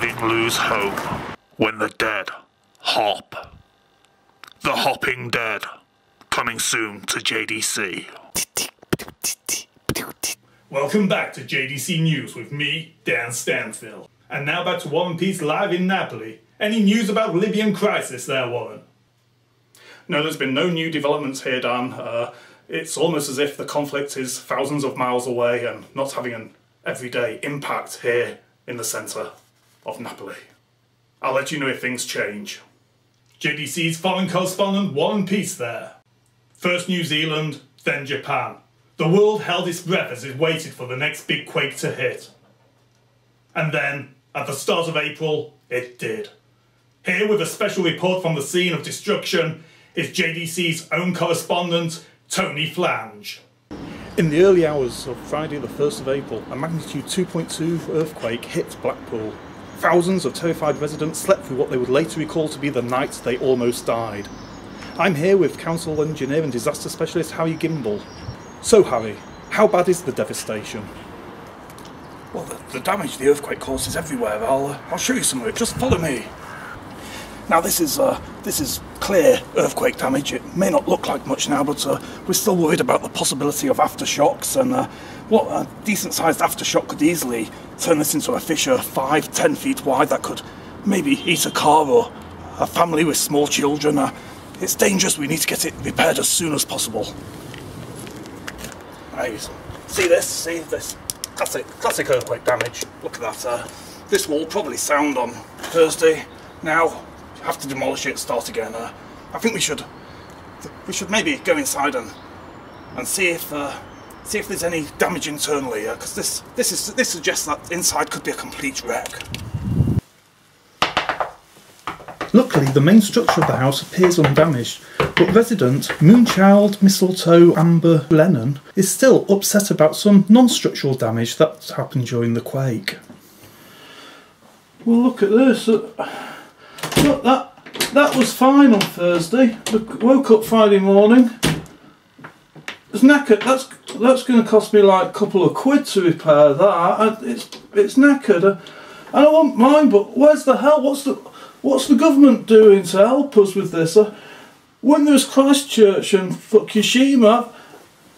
living lose hope. When the dead hop. The Hopping Dead. Coming soon to JDC. Welcome back to JDC News with me, Dan Stanfield. And now back to War and Peace live in Napoli. Any news about Libyan crisis there, Warren? No, there's been no new developments here, Dan. It's almost as if the conflict is thousands of miles away and not having an everyday impact here in the centre of Napoli. I'll let you know if things change. JDC's foreign correspondent, War and Peace there. First New Zealand, then Japan. The world held its breath as it waited for the next big quake to hit. And then, at the start of April, it did. Here with a special report from the scene of destruction is JDC's own correspondent, Tony Flange. In the early hours of Friday the 1st of April, a magnitude 2.2 earthquake hit Blackpool. Thousands of terrified residents slept through what they would later recall to be the night they almost died. I'm here with Council Engineer and Disaster Specialist Harry Gimble. So Harry, how bad is the devastation? Well, the damage the earthquake caused is everywhere. I'll show you some of it. Just follow me. Now this is clear earthquake damage. It may not look like much now, but we're still worried about the possibility of aftershocks, and what a decent-sized aftershock could easily turn this into a fissure 5-10 feet wide that could maybe eat a car or a family with small children. It's dangerous. We need to get it repaired as soon as possible. Right, see this? Classic earthquake damage. Look at that. This will probably sound on Thursday. Now, have to demolish it, start again. I think we should maybe go inside and see if there's any damage internally, because this suggests that inside could be a complete wreck. Luckily, the main structure of the house appears undamaged, but resident Moonchild Mistletoe Amber Lennon is still upset about some non-structural damage that happened during the quake. Well, look at this. Look, that was fine on Thursday. Look, woke up Friday morning. It's knackered. That's going to cost me like a couple of quid to repair that. It's knackered. I don't mind, but where's the help? What's the government doing to help us with this? When there was Christchurch and Fukushima,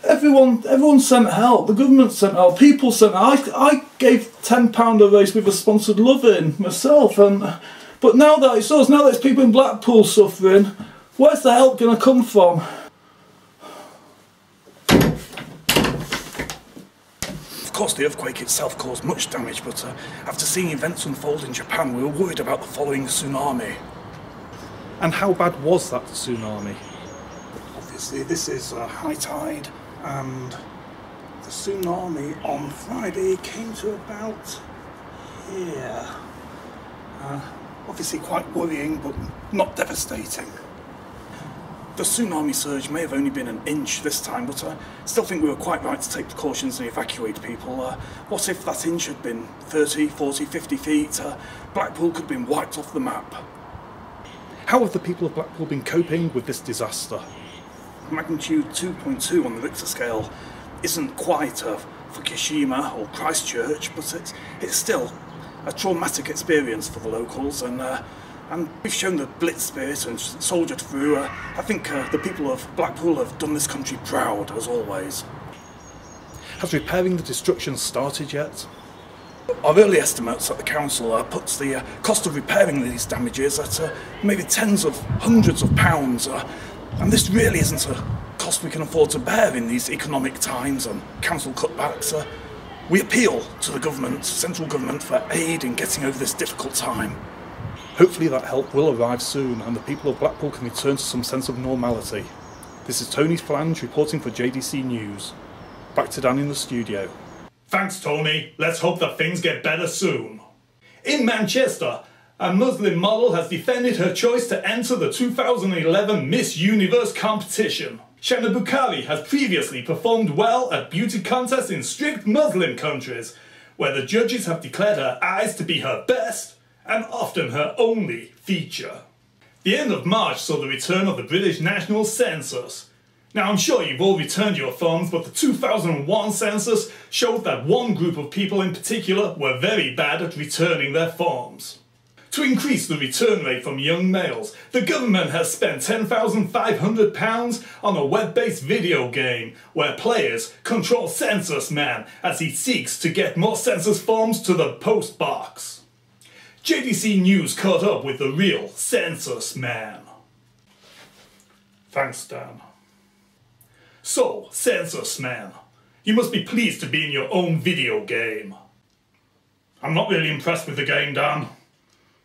everyone sent help. The government sent help. People sent help. I gave £10 a race with a sponsored love-in myself, but now that it's us, now that it's people in Blackpool suffering, where's the help going to come from? Of course, the earthquake itself caused much damage, but after seeing events unfold in Japan, we were worried about the following tsunami. And how bad was that tsunami? Obviously, this is high tide, and the tsunami on Friday came to about here. Obviously quite worrying, but not devastating. The tsunami surge may have only been an inch this time, but I still think we were quite right to take precautions and evacuate people. What if that inch had been 30, 40, 50 feet? Blackpool could have been wiped off the map. How have the people of Blackpool been coping with this disaster? Magnitude 2.2 on the Richter scale isn't quite a Fukushima or Christchurch, but it's still a traumatic experience for the locals, and we've shown the blitz spirit and soldiered through. I think the people of Blackpool have done this country proud, as always. Has repairing the destruction started yet? Our early estimates at the council puts the cost of repairing these damages at maybe tens of hundreds of pounds, and this really isn't a cost we can afford to bear in these economic times and council cutbacks. We appeal to the government, central government, for aid in getting over this difficult time. Hopefully that help will arrive soon and the people of Blackpool can return to some sense of normality. This is Tony Flange reporting for JDC News. Back to Dan in the studio. Thanks, Tony. Let's hope that things get better soon. In Manchester, a Muslim model has defended her choice to enter the 2011 Miss Universe competition. Shana Bukhari has previously performed well at beauty contests in strict Muslim countries, where the judges have declared her eyes to be her best and often her only feature. The end of March saw the return of the British National Census. Now I'm sure you've all returned your forms, but the 2001 census showed that one group of people in particular were very bad at returning their forms. To increase the return rate from young males, the government has spent £10,500 on a web-based video game where players control Census Man as he seeks to get more census forms to the post box. JDC News caught up with the real Census Man. Thanks, Dan. So, Census Man, you must be pleased to be in your own video game. I'm not really impressed with the game, Dan.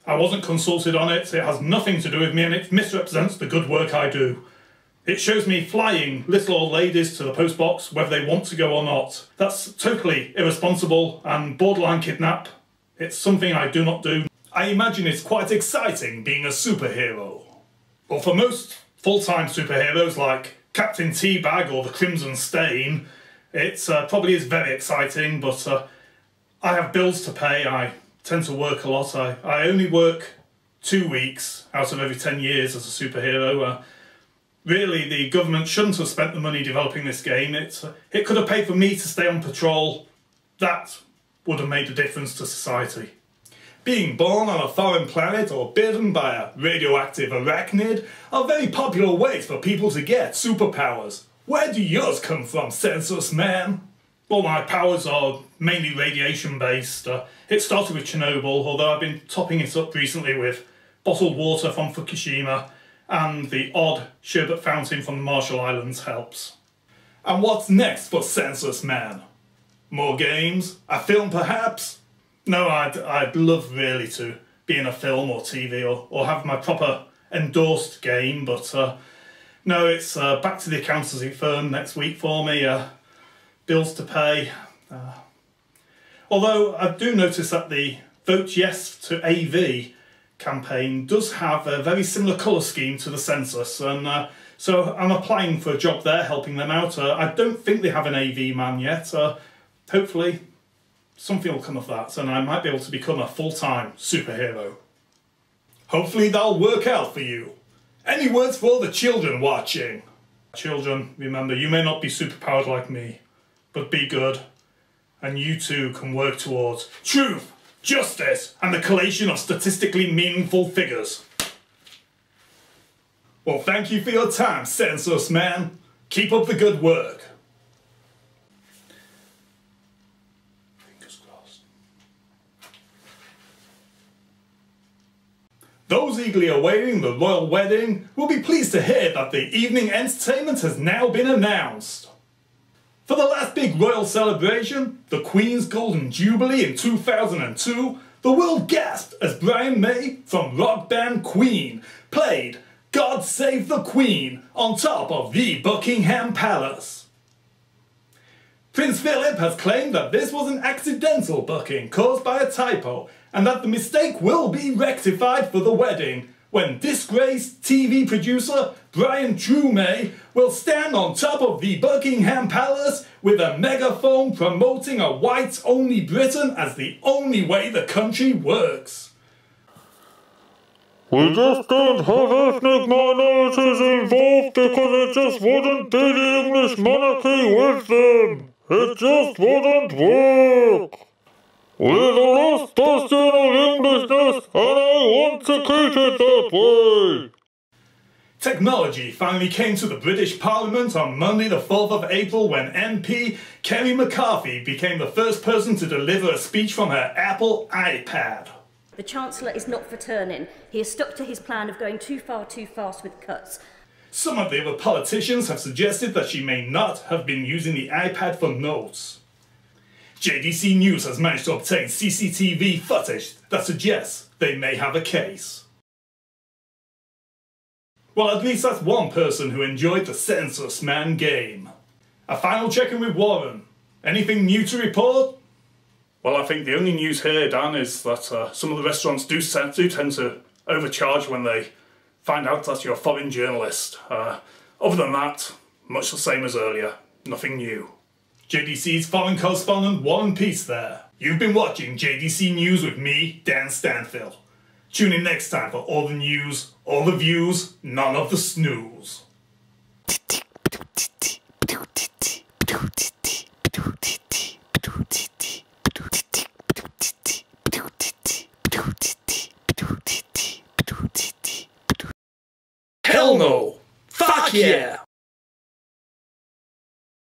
I wasn't consulted on it, it has nothing to do with me, and it misrepresents the good work I do. It shows me flying little old ladies to the post box whether they want to go or not. That's totally irresponsible and borderline kidnap. It's something I do not do. I imagine it's quite exciting being a superhero. But for most full-time superheroes like Captain Teabag or the Crimson Stain, it probably is very exciting, but I have bills to pay. I tend to work a lot. I only work 2 weeks out of every 10 years as a superhero. Really, the government shouldn't have spent the money developing this game. It could have paid for me to stay on patrol. That would have made a difference to society. Being born on a foreign planet or bitten by a radioactive arachnid are very popular ways for people to get superpowers. Where do yours come from, Census Man? Well, my powers are mainly radiation-based. It started with Chernobyl, although I've been topping it up recently with bottled water from Fukushima, and the odd sherbet fountain from the Marshall Islands helps. And what's next for Census Man? More games? A film, perhaps? No, I'd love really to be in a film or TV or have my proper endorsed game, but no, it's back to the accountancy firm next week for me. Bills to pay. Although I do notice that the Vote Yes to AV campaign does have a very similar colour scheme to the census, and so I'm applying for a job there, helping them out. I don't think they have an AV man yet. Hopefully something will come of that, and I might be able to become a full-time superhero. Hopefully that'll work out for you. Any words for all the children watching? Children, remember, you may not be superpowered like me, but be good, and you too can work towards truth, justice, and the collation of statistically meaningful figures. Well, thank you for your time, Census Man. Keep up the good work. Fingers crossed. Those eagerly awaiting the royal wedding will be pleased to hear that the evening entertainment has now been announced. For the last big royal celebration, the Queen's Golden Jubilee in 2002, the world gasped as Brian May from rock band Queen played God Save the Queen on top of the Buckingham Palace. Prince Philip has claimed that this was an accidental bucking caused by a typo and that the mistake will be rectified for the wedding, when disgraced TV producer Brian True May will stand on top of the Buckingham Palace with a megaphone promoting a whites-only Britain as the only way the country works. We just don't have ethnic minorities involved because it just wouldn't be the English monarchy with them. It just wouldn't work. We're the last bastion of Englishness, and I want to keep it that way. Technology finally came to the British Parliament on Monday the 4th of April when MP Kerry McCarthy became the first person to deliver a speech from her Apple iPad. The Chancellor is not for turning. He has stuck to his plan of going too far too fast with cuts. Some of the other politicians have suggested that she may not have been using the iPad for notes. JDC News has managed to obtain CCTV footage that suggests they may have a case. Well, at least that's one person who enjoyed the Census Man game. A final check-in with Warren. Anything new to report? Well, I think the only news here, Dan, is that some of the restaurants do tend to overcharge when they find out that you're a foreign journalist. Other than that, much the same as earlier. Nothing new. JDC's foreign correspondent Warren Peace there. You've been watching JDC News with me, Dan Stanfield. Tune in next time for all the news, all the views, none of the snooze. yeah.